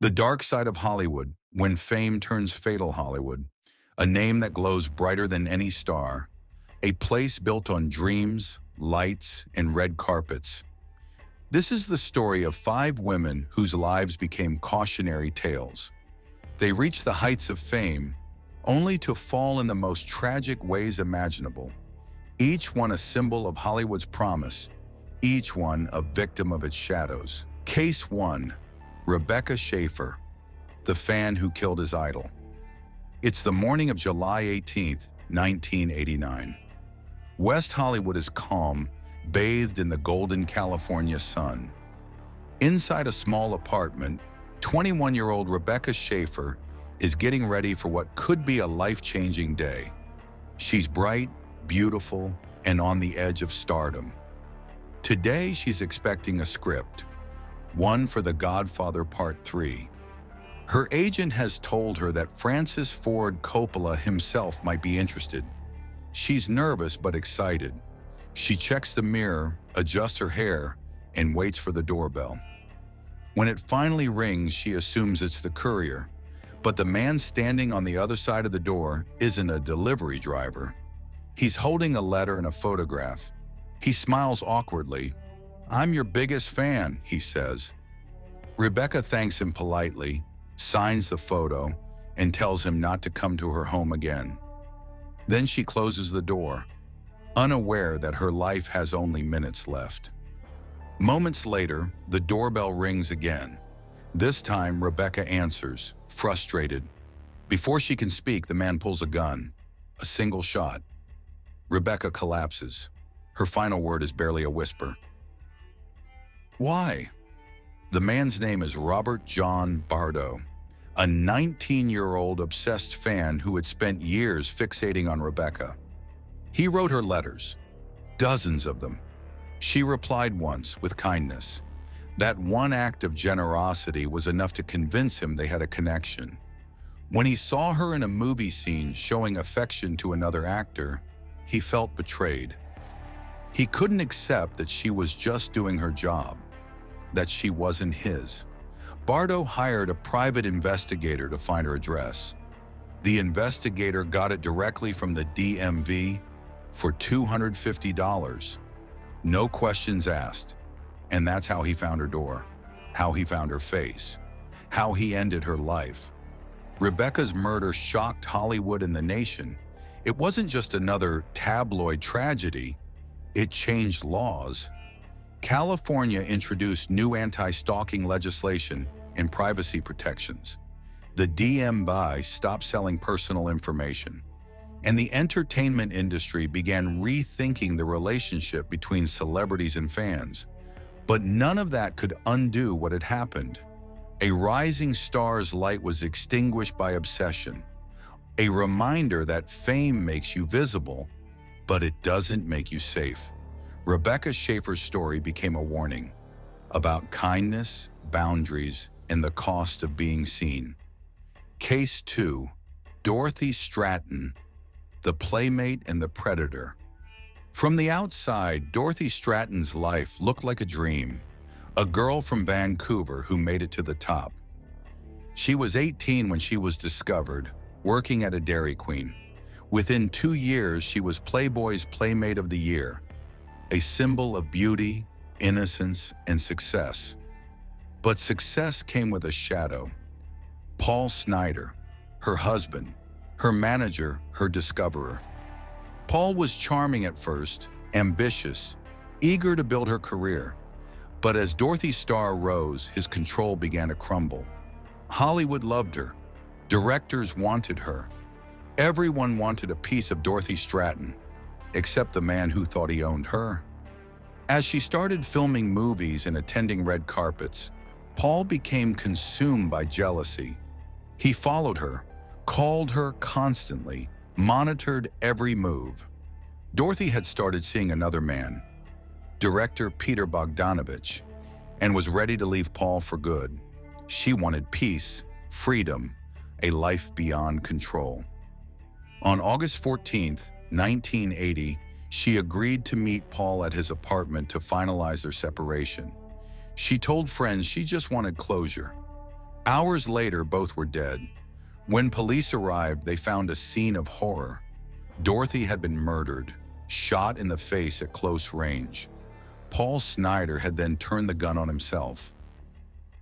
The Dark Side of Hollywood, When Fame Turns Fatal Hollywood, a name that glows brighter than any star, a place built on dreams, lights, and red carpets. This is the story of 5 women whose lives became cautionary tales. They reached the heights of fame, only to fall in the most tragic ways imaginable. Each one a symbol of Hollywood's promise, each one a victim of its shadows. Case 1. Rebecca Schaeffer, the fan who killed his idol. It's the morning of July 18th, 1989. West Hollywood is calm, bathed in the golden California sun. Inside a small apartment, 21-year-old Rebecca Schaeffer is getting ready for what could be a life-changing day. She's bright, beautiful, and on the edge of stardom. Today, she's expecting a script, one for The Godfather Part 3. Her agent has told her that Francis Ford Coppola himself might be interested. She's nervous but excited. She checks the mirror, adjusts her hair, and waits for the doorbell. When it finally rings, she assumes it's the courier. But the man standing on the other side of the door isn't a delivery driver. He's holding a letter and a photograph. He smiles awkwardly. "I'm your biggest fan," he says. Rebecca thanks him politely, signs the photo, and tells him not to come to her home again. Then she closes the door, unaware that her life has only minutes left. Moments later, the doorbell rings again. This time, Rebecca answers, frustrated. Before she can speak, the man pulls a gun. A single shot. Rebecca collapses. Her final word is barely a whisper. Why? The man's name is Robert John Bardo, a 19-year-old obsessed fan who had spent years fixating on Rebecca. He wrote her letters, dozens of them. She replied once with kindness. That one act of generosity was enough to convince him they had a connection. When he saw her in a movie scene showing affection to another actor, he felt betrayed. He couldn't accept that she was just doing her job, that she wasn't his. Bardo hired a private investigator to find her address. The investigator got it directly from the DMV for $250. No questions asked. And that's how he found her door, how he found her face, how he ended her life. Rebecca's murder shocked Hollywood and the nation. It wasn't just another tabloid tragedy, it changed laws. California introduced new anti-stalking legislation and privacy protections. The DMV stopped selling personal information. And the entertainment industry began rethinking the relationship between celebrities and fans. But none of that could undo what had happened. A rising star's light was extinguished by obsession. A reminder that fame makes you visible, but it doesn't make you safe. Rebecca Schaeffer's story became a warning about kindness, boundaries, and the cost of being seen. Case 2. Dorothy Stratton, the Playmate and the Predator. From the outside, Dorothy Stratton's life looked like a dream, a girl from Vancouver who made it to the top. She was 18 when she was discovered, working at a Dairy Queen. Within 2 years, she was Playboy's Playmate of the Year, a symbol of beauty, innocence, and success. But success came with a shadow. Paul Snider, her husband, her manager, her discoverer. Paul was charming at first, ambitious, eager to build her career. But as Dorothy's star rose, his control began to crumble. Hollywood loved her. Directors wanted her. Everyone wanted a piece of Dorothy Stratton, except the man who thought he owned her. As she started filming movies and attending red carpets, Paul became consumed by jealousy. He followed her, called her constantly, monitored every move. Dorothy had started seeing another man, director Peter Bogdanovich, and was ready to leave Paul for good. She wanted peace, freedom, a life beyond control. On August 14th, 1980, she agreed to meet Paul at his apartment to finalize their separation. She told friends she just wanted closure. Hours later, both were dead. When police arrived, they found a scene of horror. Dorothy had been murdered, shot in the face at close range. Paul Snider had then turned the gun on himself.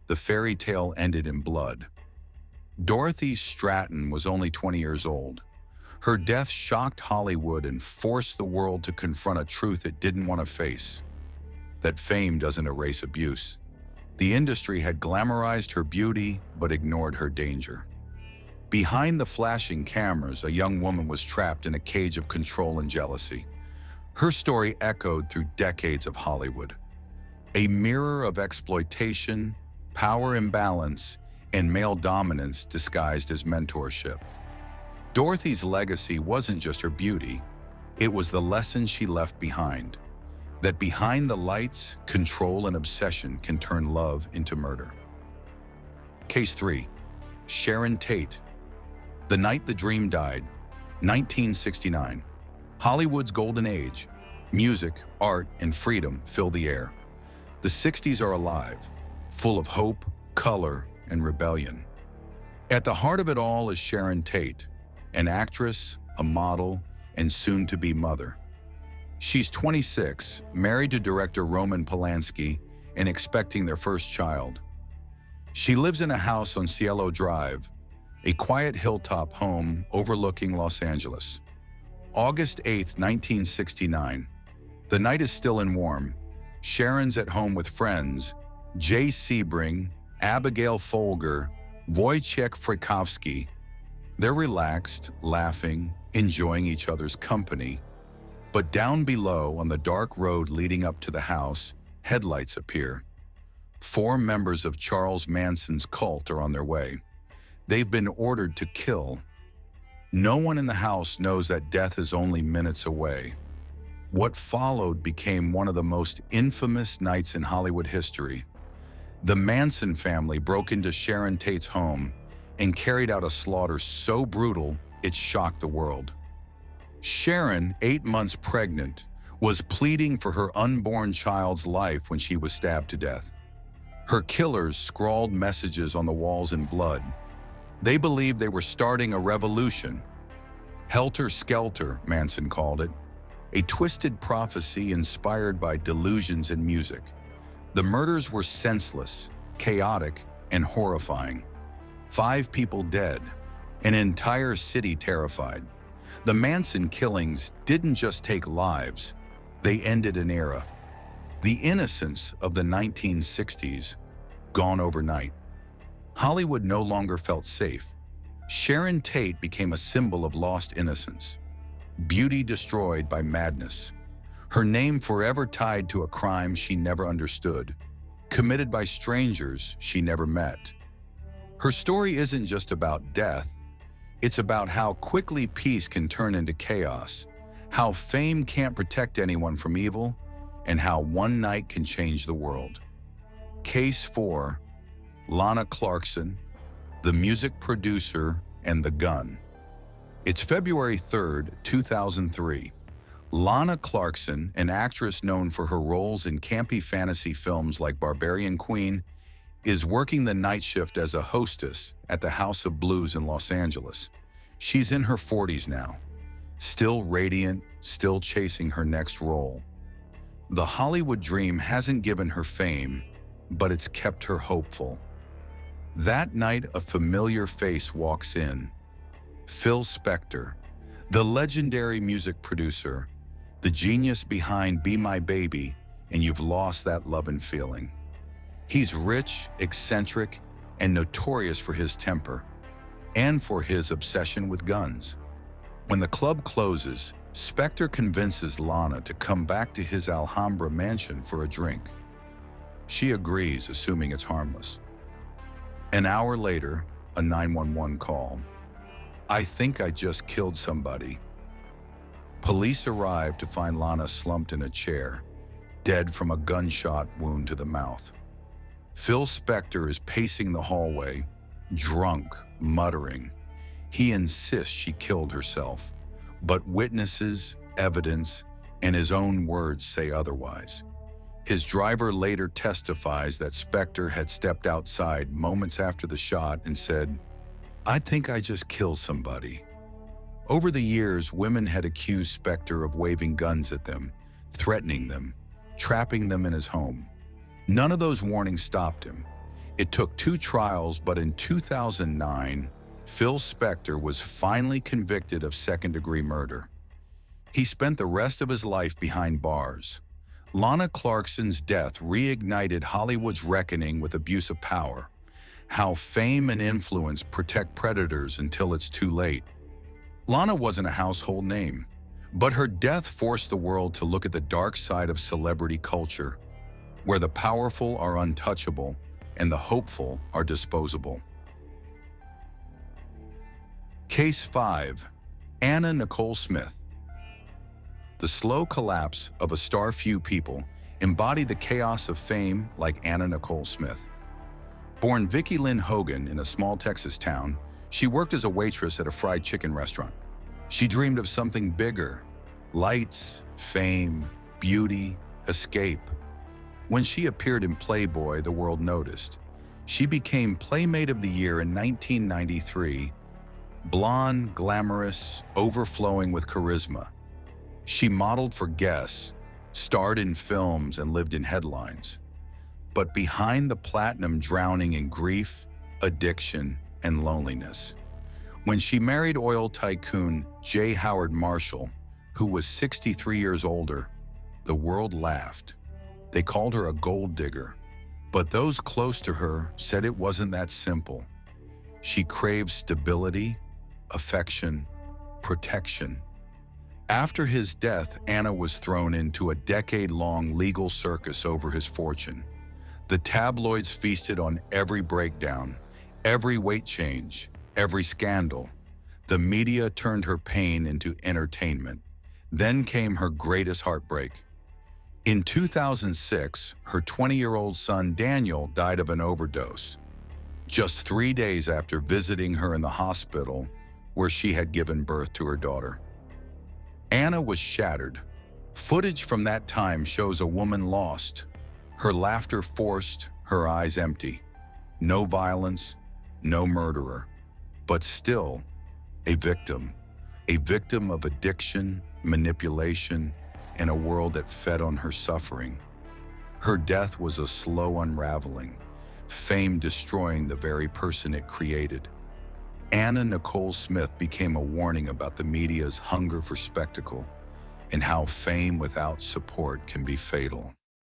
The fairy tale ended in blood. Dorothy Stratton was only 20 years old. Her death shocked Hollywood and forced the world to confront a truth it didn't want to face: that fame doesn't erase abuse. The industry had glamorized her beauty but ignored her danger. Behind the flashing cameras, a young woman was trapped in a cage of control and jealousy. Her story echoed through decades of Hollywood, a mirror of exploitation, power imbalance, and male dominance disguised as mentorship. Dorothy's legacy wasn't just her beauty, it was the lesson she left behind: that behind the lights, control and obsession can turn love into murder. Case 3. Sharon Tate. The Night the Dream Died, 1969. Hollywood's golden age. Music, art, and freedom fill the air. The 60s are alive, full of hope, color, and rebellion. At the heart of it all is Sharon Tate, an actress, a model, and soon-to-be mother. She's 26, married to director Roman Polanski, and expecting their first child. She lives in a house on Cielo Drive, a quiet hilltop home overlooking Los Angeles. August 8, 1969. The night is still and warm. Sharon's at home with friends: Jay Sebring, Abigail Folger, Wojciech Frykowski. They're relaxed, laughing, enjoying each other's company. But down below, on the dark road leading up to the house, headlights appear. 4 members of Charles Manson's cult are on their way. They've been ordered to kill. No one in the house knows that death is only minutes away. What followed became one of the most infamous nights in Hollywood history. The Manson family broke into Sharon Tate's home and carried out a slaughter so brutal it shocked the world. Sharon, 8 months pregnant, was pleading for her unborn child's life when she was stabbed to death. Her killers scrawled messages on the walls in blood. They believed they were starting a revolution. Helter Skelter, Manson called it, a twisted prophecy inspired by delusions in music. The murders were senseless, chaotic, and horrifying. 5 people dead, an entire city terrified. The Manson killings didn't just take lives, they ended an era. The innocence of the 1960s, gone overnight. Hollywood no longer felt safe. Sharon Tate became a symbol of lost innocence. Beauty destroyed by madness. Her name forever tied to a crime she never understood, committed by strangers she never met. Her story isn't just about death, it's about how quickly peace can turn into chaos, how fame can't protect anyone from evil, and how one night can change the world. Case 4. Lana Clarkson, the music producer and the gun. It's February 3rd, 2003. Lana Clarkson, an actress known for her roles in campy fantasy films like Barbarian Queen, is working the night shift as a hostess at the House of Blues in Los Angeles. She's in her 40s now, still radiant, still chasing her next role. The Hollywood dream hasn't given her fame, but it's kept her hopeful. That night, a familiar face walks in. Phil Spector, the legendary music producer, the genius behind Be My Baby and You've Lost That Lovin' Feeling. He's rich, eccentric, and notorious for his temper, and for his obsession with guns. When the club closes, Spector convinces Lana to come back to his Alhambra mansion for a drink. She agrees, assuming it's harmless. An hour later, a 911 call. "I think I just killed somebody." Police arrive to find Lana slumped in a chair, dead from a gunshot wound to the mouth. Phil Spector is pacing the hallway, drunk, muttering. He insists she killed herself, but witnesses, evidence, and his own words say otherwise. His driver later testifies that Spector had stepped outside moments after the shot and said, "I think I just killed somebody." Over the years, women had accused Spector of waving guns at them, threatening them, trapping them in his home. None of those warnings stopped him. It took 2 trials, but in 2009, Phil Spector was finally convicted of second-degree murder. He spent the rest of his life behind bars. Lana Clarkson's death reignited Hollywood's reckoning with abuse of power, how fame and influence protect predators until it's too late. Lana wasn't a household name, but her death forced the world to look at the dark side of celebrity culture, where the powerful are untouchable and the hopeful are disposable. Case 5. Anna Nicole Smith. The slow collapse of a star few people embodied the chaos of fame like Anna Nicole Smith. Born Vicki Lynn Hogan in a small Texas town, she worked as a waitress at a fried chicken restaurant. She dreamed of something bigger: lights, fame, beauty, escape. When she appeared in Playboy, the world noticed. She became Playmate of the Year in 1993, blonde, glamorous, overflowing with charisma. She modeled for Guess, starred in films, and lived in headlines. But behind the platinum, drowning in grief, addiction, and loneliness. When she married oil tycoon J. Howard Marshall, who was 63 years older, the world laughed. They called her a gold digger, but those close to her said it wasn't that simple. She craved stability, affection, protection. After his death, Anna was thrown into a decade-long legal circus over his fortune. The tabloids feasted on every breakdown, every weight change, every scandal. The media turned her pain into entertainment. Then came her greatest heartbreak. In 2006, her 20-year-old son Daniel died of an overdose, just 3 days after visiting her in the hospital where she had given birth to her daughter. Anna was shattered. Footage from that time shows a woman lost, her laughter forced, her eyes empty. No violence, no murderer, but still a victim of addiction, manipulation, and a world that fed on her suffering. Her death was a slow unraveling, fame destroying the very person it created. Anna Nicole Smith became a warning about the media's hunger for spectacle and how fame without support can be fatal.